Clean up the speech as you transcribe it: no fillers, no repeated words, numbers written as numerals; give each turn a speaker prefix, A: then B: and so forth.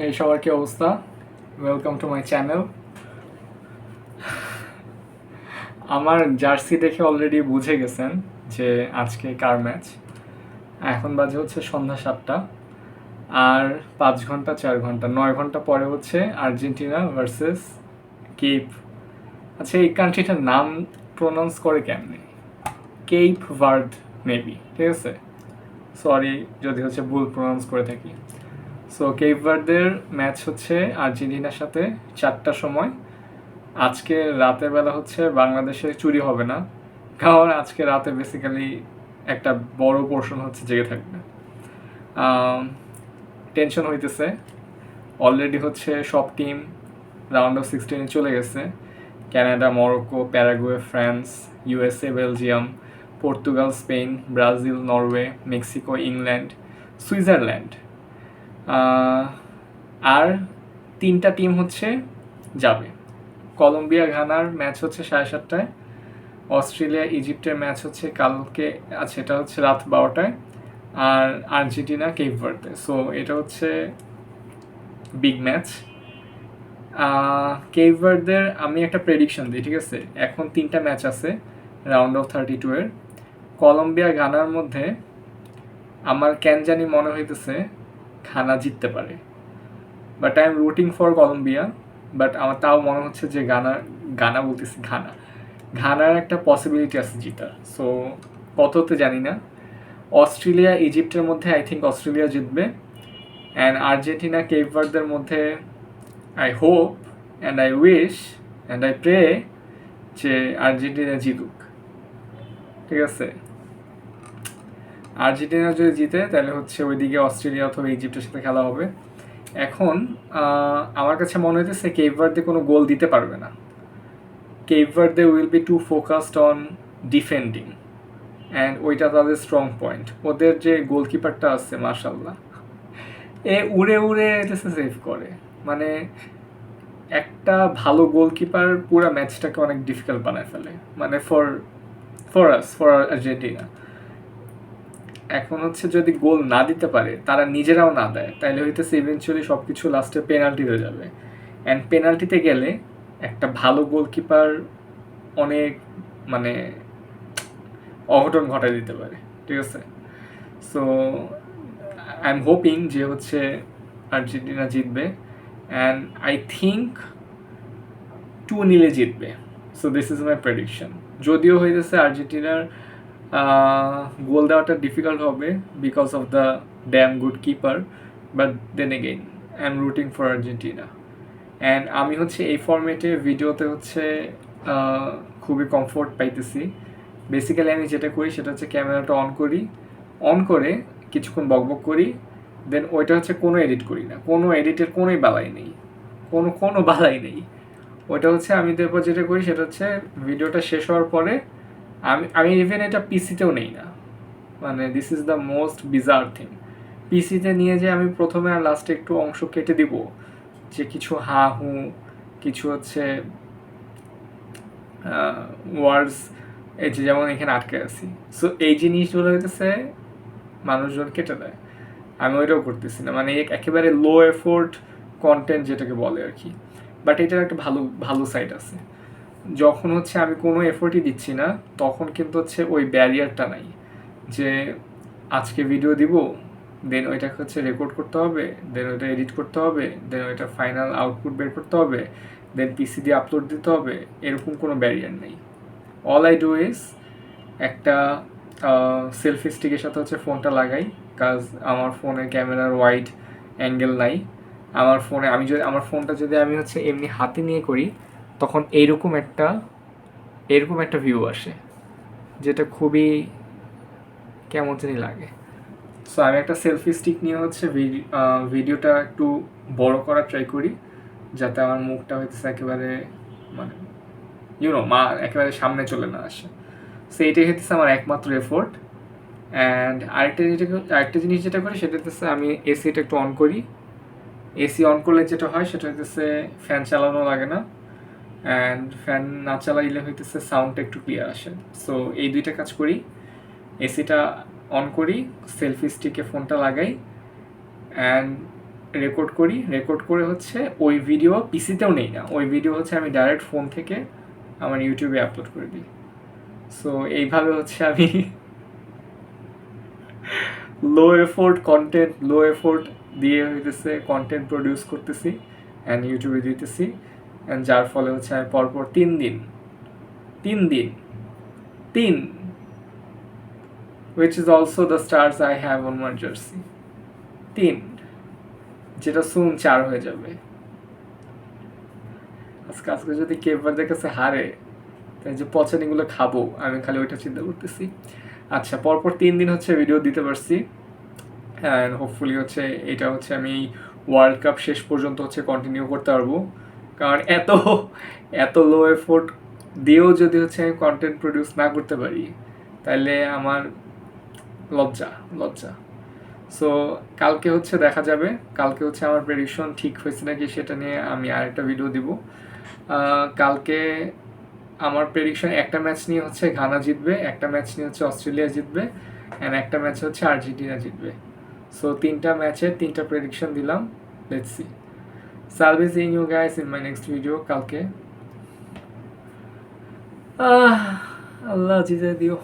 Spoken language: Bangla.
A: এই সবার কি অবস্থা? Welcome to my channel. আমার জার্সি দেখে অলরেডি বুঝে গেছেন যে আজকে কার ম্যাচ। এখন বাজে হচ্ছে সন্ধ্যা 7টা, আর 5 ঘন্টা 4 ঘন্টা 9 ঘন্টা পরে হচ্ছে আর্জেন্টিনা ভার্সেস কেপ। আচ্ছা, এই কান্ট্রিটার নাম প্রোনাউন্স করে কেমনে? কেপ ভার্ড মেবি, ঠিক আছে? সরি যদি হচ্ছে ভুল প্রোনাউন্স করে থাকি। সো কেপ ভার্ডের ম্যাচ হচ্ছে আর্জেন্টিনার সাথে 4টার সময়। আজকে রাতের বেলা হচ্ছে বাংলাদেশে চুরি হবে না, কারণ আজকে রাতে বেসিক্যালি একটা বড় পোর্শন হচ্ছে জেগে থাকবে। টেনশন হইতেছে। অলরেডি হচ্ছে সব টিম রাউন্ড অফ 16-এ চলে গেছে। Canada, Morocco, Paraguay, France, USA, Belgium, Portugal, Spain, Brazil, Norway, Mexico, England, Switzerland. আর 3টা টিম হচ্ছে যাবে। কলম্বিয়া ঘানার ম্যাচ হচ্ছে 7:30টায়। অস্ট্রেলিয়া ইজিপ্টের ম্যাচ হচ্ছে কালকে, আচ্ছা এটা হচ্ছে রাত 12টায়। আর আর্জেন্টিনা কেপ ভার্দে। সো এটা হচ্ছে বিগ ম্যাচ। কেপ ভার্দের আমি একটা প্রেডিকশন দিই, ঠিক আছে? এখন 3টা ম্যাচ আছে রাউন্ড অফ 32-এর। কলম্বিয়া ঘানার মধ্যে আমার কেন জানি মনে হইতেছে ঘানা জিততে পারে, but I am rooting for Colombia. But আমার তাও মনে হচ্ছে যে গানা বলতেছি ঘানার একটা পসিবিলিটি আছে জিতার। সো কততে জানি না। অস্ট্রেলিয়া ইজিপ্টের মধ্যে আই থিঙ্ক অস্ট্রেলিয়া জিতবে। অ্যান্ড আর্জেন্টিনা কেপ ভার্দের মধ্যে I hope and I wish and I pray যে আর্জেন্টিনা জিতুক, ঠিক আছে? আর্জেন্টিনা যদি জিতে তাহলে হচ্ছে ওইদিকে অস্ট্রেলিয়া অথবা ইজিপ্টের সাথে খেলা হবে। এখন আমার কাছে মনে হইতেছে কেপ ভার্দে কোনো গোল দিতে পারবে না। Cape Verde will be too focused on defending, and ওইটা তাদের স্ট্রং পয়েন্ট। ওদের যে গোলকিপারটা আছে মাশাল্লাহ, এ উড়ে উড়ে এসে সেভ করে। মানে একটা ভালো গোলকিপার পুরো ম্যাচটাকে অনেক ডিফিকাল্ট বানায় ফেলে, মানে ফর আর্জেন্টিনা। এখন হচ্ছে যদি গোল না দিতে পারে, তারা নিজেরাও না দেয়, তাহলে হইতেছে ইভেনচুয়ালি সব কিছু লাস্টে পেনাল্টিতে যাবে। অ্যান্ড পেনাল্টিতে গেলে একটা ভালো গোলকিপার অনেক মানে অঘটন ঘটায় দিতে পারে, ঠিক আছে? সো আই এম হোপিং যে হচ্ছে আর্জেন্টিনা জিতবে, অ্যান্ড আই থিঙ্ক 2-0 জিতবে। So this is my prediction. যদিও হইতেছে আর্জেন্টিনার গোল দেওয়াটা ডিফিকাল্ট হবে because of the damn good keeper, but then again I am rooting for Argentina. And আমি হচ্ছে এই ফরম্যাটে ভিডিওতে হচ্ছে খুবই কমফোর্ট পাইতেছি। বেসিক্যালি আমি যেটা করি সেটা হচ্ছে ক্যামেরাটা অন করে কিছুক্ষণ বকবক করি, দেন ওইটা হচ্ছে কোনো এডিট করি না, কোনো এডিটের কোনোই বালাই নেই, কোনো বালাই নেই। ওইটা হচ্ছে আমি তারপর যেটা করি সেটা হচ্ছে ভিডিওটা শেষ হওয়ার পরে আমি ইভেন এটা পিসিতেও নেই না। মানে this is the most bizarre thing. পিসিতে নিয়ে যে আমি প্রথমে আর লাস্টে একটু অংশ কেটে দিব, যে কিছু হা হু, কিছু হচ্ছে ওয়ার্ডস, এই যে যেমন এখানে আটকে আছি। সো এই জিনিসগুলো হইতেছে মানুষজন কেটে দেয়, আমি ওইটাও করতেছি না। মানে একেবারে লো এফোর্ট কন্টেন্ট যেটাকে বলে আর কি। বাট এটার একটা ভালো ভালো সাইড আছে। যখন হচ্ছে আমি কোনো এফোর্টই দিচ্ছি না, তখন কিন্তু হচ্ছে ওই ব্যারিয়ারটা নাই যে আজকে ভিডিও দিব, দেন ওইটাকে হচ্ছে রেকর্ড করতে হবে, দেন ওইটা এডিট করতে হবে, দেন ওইটা ফাইনাল আউটপুট বের করতে হবে, দেন পিসি দিয়ে আপলোড দিতে হবে। এরকম কোনো ব্যারিয়ার নেই। অল আই ডু ইজ একটা সেলফি স্টিকের সাথে হচ্ছে ফোনটা লাগাই, কাজ আমার ফোনের ক্যামেরার ওয়াইড অ্যাঙ্গেল নাই। আমার ফোনটা যদি আমি হচ্ছে এমনি হাতে নিয়ে করি, তখন এরকম একটা ভিউ আসে, যেটা খুবই কেমন জানি লাগে। সো আমি একটা সেলফি স্টিক নিয়ে হচ্ছে ভিডিওটা একটু বড় করার ট্রাই করি, যাতে আমার মুখটা হইতেছে একেবারে মানে একেবারে সামনে চলে না আসে। সো এইটাই হইতেছে আমার একমাত্র এফোর্ট। অ্যান্ড আরেকটা জিনিস যেটা করি সেটা হচ্ছে আমি এসিটা একটু অন করি। এসি অন করলে যেটা হয় সেটা হইতেছে ফ্যান চালানো লাগে না, অ্যান্ড ফ্যান না চালাইলে হইতেছে সাউন্ডটা একটু ক্লিয়ার আসে। সো এই দুইটা কাজ করি। এসিটা অন করি, সেলফি স্টিকে ফোনটা লাগাই, অ্যান্ড রেকর্ড করি, রেকর্ড করে হচ্ছে ওই ভিডিও পিসিতেও নেই না, ওই ভিডিও হচ্ছে আমি ডাইরেক্ট ফোন থেকে আমার ইউটিউবে আপলোড করে দিই। সো এইভাবে হচ্ছে আমি লো এফোর্ট কন্টেন্ট, লো এফোর্ট দিয়ে হইতেছে কন্টেন্ট প্রডিউস করতেছি অ্যান্ড ইউটিউবে দিতেছি, অ্যান্ড যার ফলে হচ্ছে আমি পরপর 3 দিন 3 which is also the stars I have on my jersey, 3, যেটা সুন 4 হয়ে যাবে। আজকে যদি কেভারদের কাছে হারে, তাই যে পচানিগুলো খাবো, আমি খালি ওইটা চিন্তা করতেছি। আচ্ছা, পরপর 3 দিন হচ্ছে ভিডিও দিতে পারছি, অ্যান্ড হোপফুলি হচ্ছে এটা হচ্ছে আমি ওয়ার্ল্ড কাপ শেষ পর্যন্ত হচ্ছে কন্টিনিউ করতে পারবো। কারণ এত এত লো এফোর্ট দিয়েও যদি হচ্ছে আমি কন্টেন্ট প্রডিউস না করতে পারি, তাহলে আমার লজ্জা লজ্জা। সো কালকে হচ্ছে দেখা যাবে, কালকে হচ্ছে আমার প্রেডিকশন ঠিক হয়েছে নাকি সেটা নিয়ে আমি আরেকটা ভিডিও দিব। কালকে আমার প্রেডিকশন একটা ম্যাচ নিয়ে হচ্ছে ঘানা জিতবে, একটা ম্যাচ নিয়ে হচ্ছে অস্ট্রেলিয়া জিতবে, অ্যান্ড একটা ম্যাচ হচ্ছে আর্জেন্টিনা জিতবে। সো 3টা ম্যাচের 3টা প্রেডিকশন দিলাম, let's see. So I'll be seeing you guys in my next video কালকে। আল্লাহ জিতে দিও।